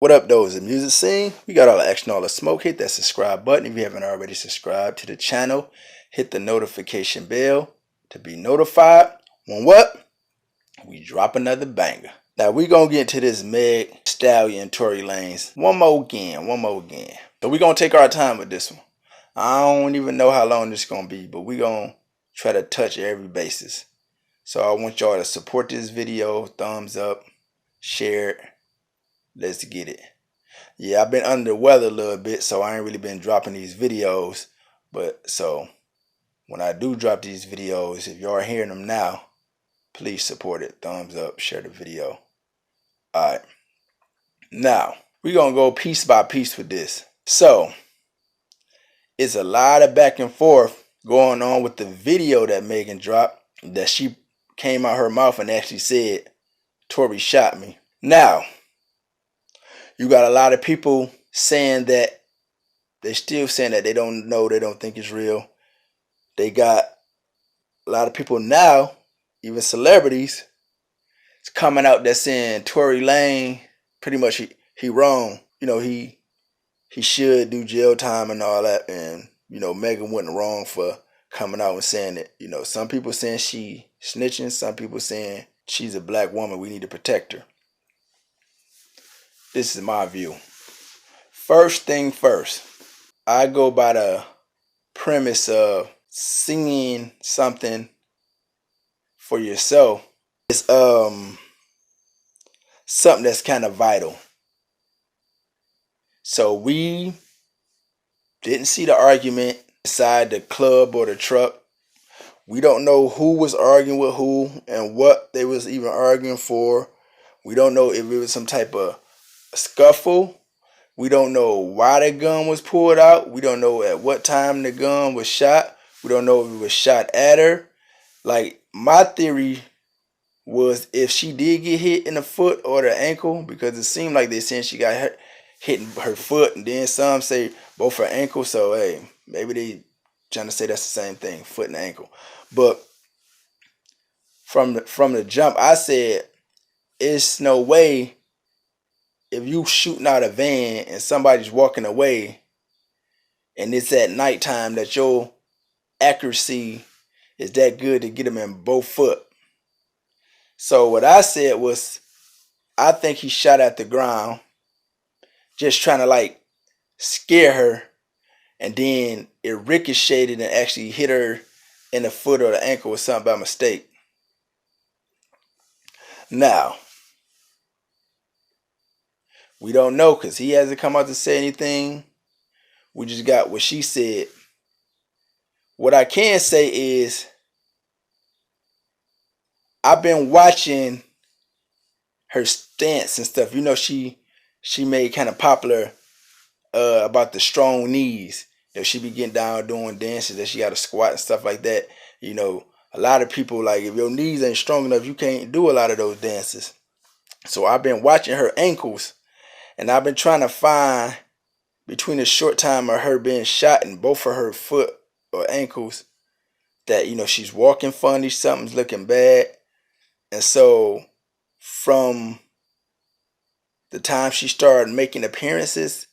What up, those in music scene? We got all the action, all the smoke. Hit that subscribe button if you haven't already subscribed to the channel. Hit the notification bell to be notified when what? We drop another banger. Now we gonna get into this Meg, Stallion, Tory Lanez one more again. So we gonna take our time with this one. I don't even know how long this gonna be, but we gonna try to touch every basis. So I want y'all to support this video, thumbs up, share it. Let's get it. Yeah, I've been under the weather a little bit, so I ain't really been dropping these videos. But so when I do drop these videos, if y'all are hearing them now, please support it. Thumbs up, share the video. Alright. Now, we're gonna go piece by piece with this. So it's a lot of back and forth going on with the video that Megan dropped, that she came out her mouth and actually said, Tory shot me. Now, you got a lot of people saying that they're still saying that they don't know, they don't think it's real. They got a lot of people now, even celebrities, it's coming out that's saying Tory Lanez pretty much he wrong. You know, he should do jail time and all that, and you know, Megan wasn't wrong for coming out and saying it. You know, some people saying she snitching, some people saying she's a black woman, we need to protect her. This is my view. First thing first, I go by the premise of singing something for yourself. It's something that's kind of vital. So we didn't see the argument inside the club or the truck. We don't know who was arguing with who and what they was even arguing for. We don't know if it was some type of scuffle. We don't know why the gun was pulled out. We don't know at what time the gun was shot. We don't know if it was shot at her. Like, my theory was if she did get hit in the foot or the ankle, because it seemed like they saying she got hit in her foot, and then some say both her ankles. So hey, maybe they trying to say that's the same thing, foot and ankle. But from the jump, I said it's no way. If you shooting out a van and somebody's walking away and it's at nighttime, that your accuracy is that good to get them in both foot. So what I said was, I think he shot at the ground, just trying to like scare her, and then it ricocheted and actually hit her in the foot or the ankle or something by mistake. Now, we don't know because he hasn't come out to say anything. We just got what she said. What I can say is, I've been watching her stance and stuff. You know, she made kind of popular about the strong knees. You know, she be getting down doing dances that she got to squat and stuff like that. You know, a lot of people, like, if your knees ain't strong enough, you can't do a lot of those dances. So I've been watching her ankles. And I've been trying to find, between the short time of her being shot in both of her foot or ankles, that, you know, she's walking funny, something's looking bad. And so from the time she started making appearances,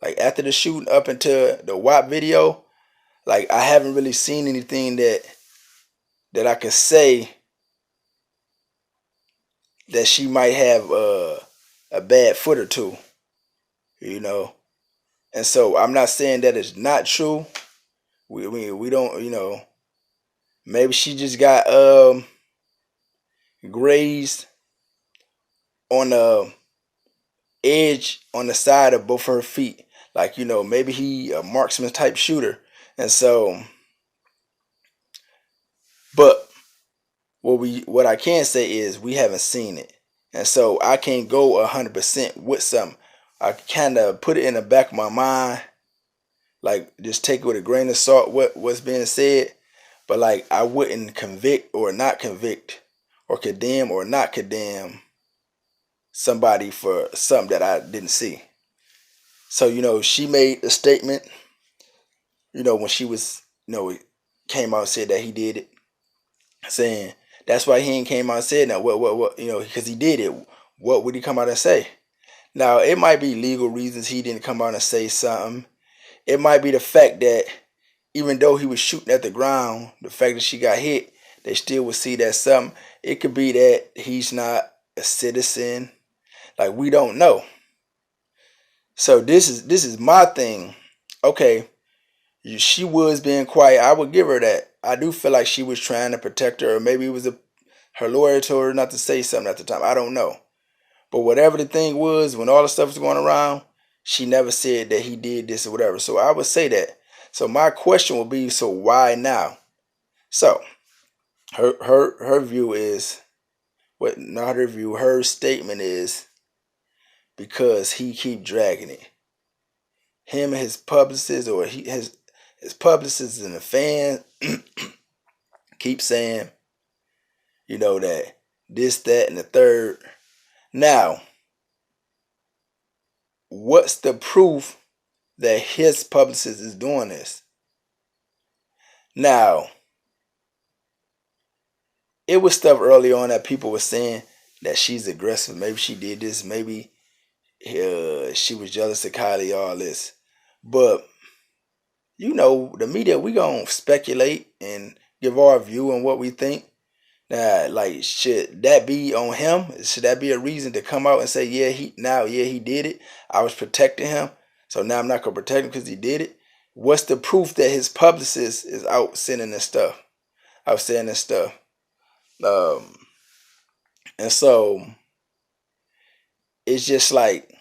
like after the shooting up until the WAP video, like I haven't really seen anything that I could say that she might have a bad foot or two, you know. And so I'm not saying that it's not true. We don't, you know, maybe she just got grazed on the edge on the side of both her feet. Like, you know, maybe he a marksman type shooter. And so, but what I can say is we haven't seen it. And so I can't go 100% with something. I kind of put it in the back of my mind, like just take it with a grain of salt what's being said. But like I wouldn't convict or not convict or condemn or not condemn somebody for something that I didn't see. So, you know, she made a statement, you know, when she was, you know, came out and said that he did it, saying that's why he ain't came out and said now what, you know, because he did it. What would he come out and say? Now, it might be legal reasons he didn't come out and say something. It might be the fact that even though he was shooting at the ground, the fact that she got hit, they still would see that something. It could be that he's not a citizen. Like, we don't know. So this is my thing. Okay, she was being quiet. I would give her that. I do feel like she was trying to protect her, or maybe it was her lawyer told her not to say something at the time. I don't know. But whatever the thing was, when all the stuff was going around, she never said that he did this or whatever. So I would say that. So my question would be, so why now? So her view is, what not her view, her statement is because he keep dragging it. Him and his publicist, or his publicist and the fan keep saying, that this, that, and the third. Now, what's the proof that his publicist is doing this? Now, it was stuff early on that people were saying that she's aggressive. Maybe she did this. Maybe she was jealous of Kylie, all this. But, the media, we going to speculate and give our view on what we think. Now, like, should that be on him? Should that be a reason to come out and say, he did it. I was protecting him. So now I'm not going to protect him because he did it. What's the proof that his publicist is out sending this stuff? Out saying this stuff. And so it's just like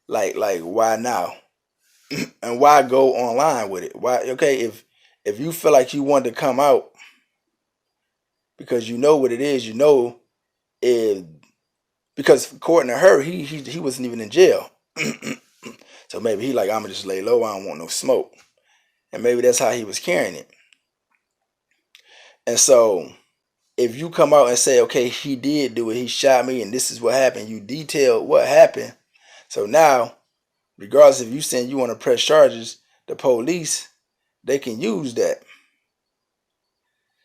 why now? And why go online with it? Why? Okay, if you feel like you want to come out because you know what it is, because according to her, he wasn't even in jail. So maybe he like, I'm gonna just lay low. I don't want no smoke, and maybe that's how he was carrying it. And so, if you come out and say, okay, he did do it, he shot me, and this is what happened, you detailed what happened. So now, regardless if you saying you want to press charges, the police, they can use that.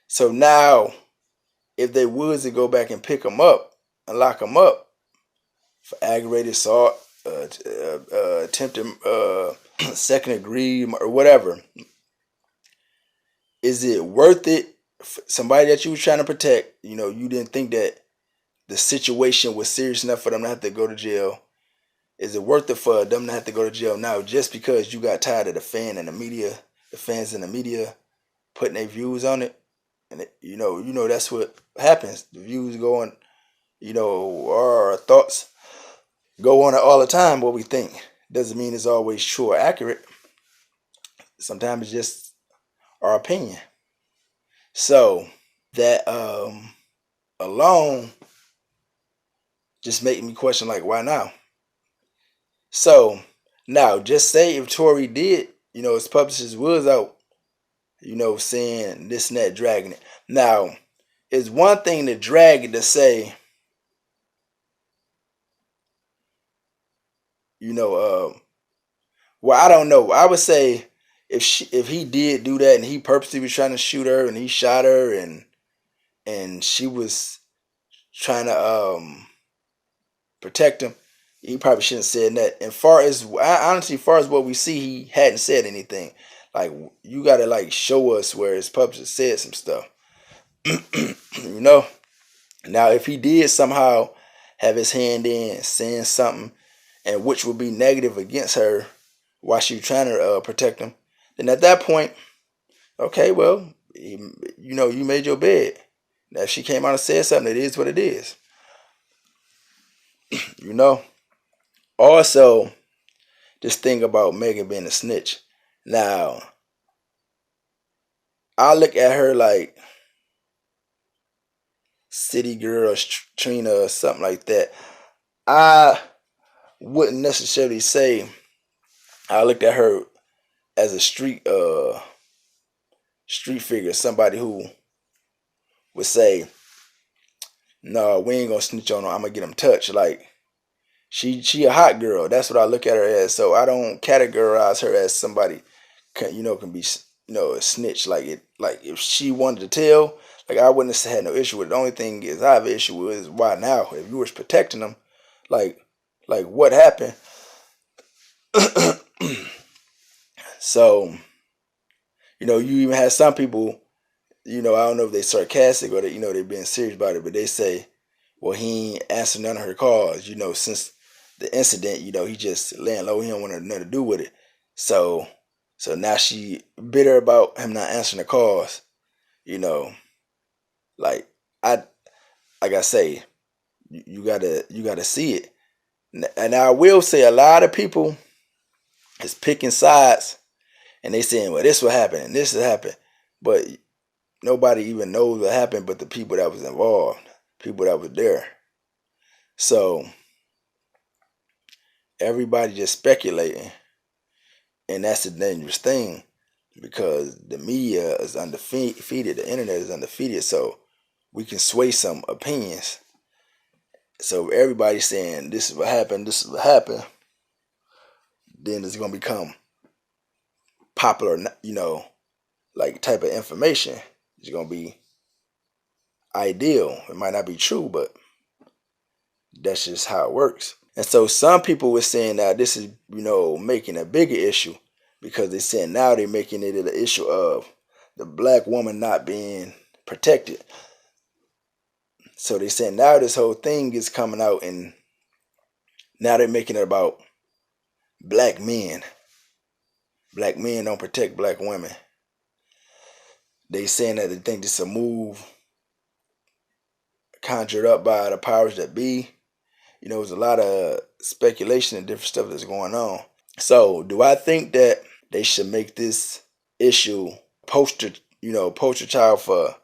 So now, if they was to go back and pick him up and lock him up for aggravated assault, attempted second degree, or whatever, is it worth it? Somebody that you was trying to protect, you didn't think that the situation was serious enough for them to have to go to jail. Is it worth it for them to have to go to jail now just because you got tired of the fans in the media putting their views on it? And that's what happens. The views go on, our thoughts go on it all the time. What we think doesn't mean it's always true or accurate. Sometimes it's just our opinion. So that alone just making me question, like, why now? So now, just say if Tory did, his publicist was out, saying this and that, dragging it. Now, it's one thing to drag it to say, well, I don't know. I would say if he did do that and he purposely was trying to shoot her and he shot her and she was trying to protect him, he probably shouldn't have said that. And far as what we see, he hadn't said anything. Like, you gotta like show us where his publicist said some stuff. Now if he did somehow have his hand in saying something, and which would be negative against her while she was trying to protect him, then at that point, okay, well, you made your bed. Now if she came out and said something, it is what it is. Also, this thing about Megan being a snitch. Now, I look at her like city girl, Trina, or something like that. I wouldn't necessarily say I looked at her as a street figure, somebody who would say, no, we ain't gonna snitch on her, I'm gonna get him touched. Like, she a hot girl. That's what I look at her as. So I don't categorize her as somebody can be a snitch. Like if she wanted to tell, like, I wouldn't have had no issue with it. The only thing is I have an issue with is why now. If you was protecting them, like like what happened. So, you even have some people, I don't know if they sarcastic or they, they being serious about it, but they say, well, he ain't answered none of her calls, since the incident, he just laying low, he don't want nothing to do with it. So now she bitter about him not answering the calls, like I say, you gotta see it. And I will say a lot of people is picking sides and they saying, well, this will happen and this will happen. But nobody even knows what happened but the people that was involved, people that was there. So everybody just speculating. And that's the dangerous thing because the media is undefeated, the internet is undefeated, so we can sway some opinions. So if everybody's saying this is what happened, this is what happened, then it's gonna become popular, like type of information. It's gonna be ideal. It might not be true, but that's just how it works. And so some people were saying that this is, making a bigger issue because they're saying now they're making it an issue of the black woman not being protected. So they're saying now this whole thing is coming out and now they're making it about black men. Black men don't protect black women. They saying that they think this is a move conjured up by the powers that be. There's a lot of speculation and different stuff that's going on. So do I think that they should make this issue poster child for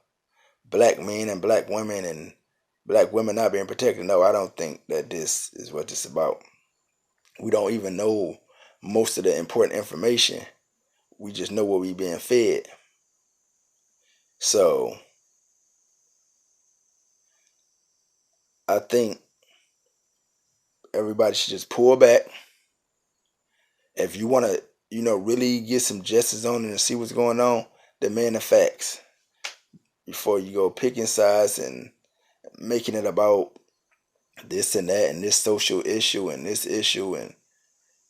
black men and black women and black women not being protected? No, I don't think that this is what this is about. We don't even know most of the important information. We just know what we being fed. So I think everybody should just pull back. If you want to, really get some justice on it and see what's going on, demand the facts before you go picking sides and making it about this and that and this social issue and this issue and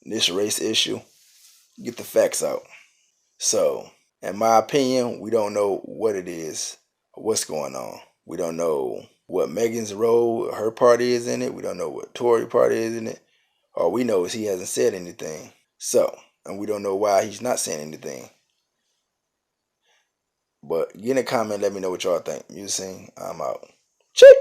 this race issue. Get the facts out. So, in my opinion, we don't know what it is, what's going on. We don't know what Megan's role, her part is in it. We don't know what Tory part is in it. All we know is he hasn't said anything. So, and we don't know why he's not saying anything. But get in a comment, let me know what y'all think. You sing, I'm out. Check.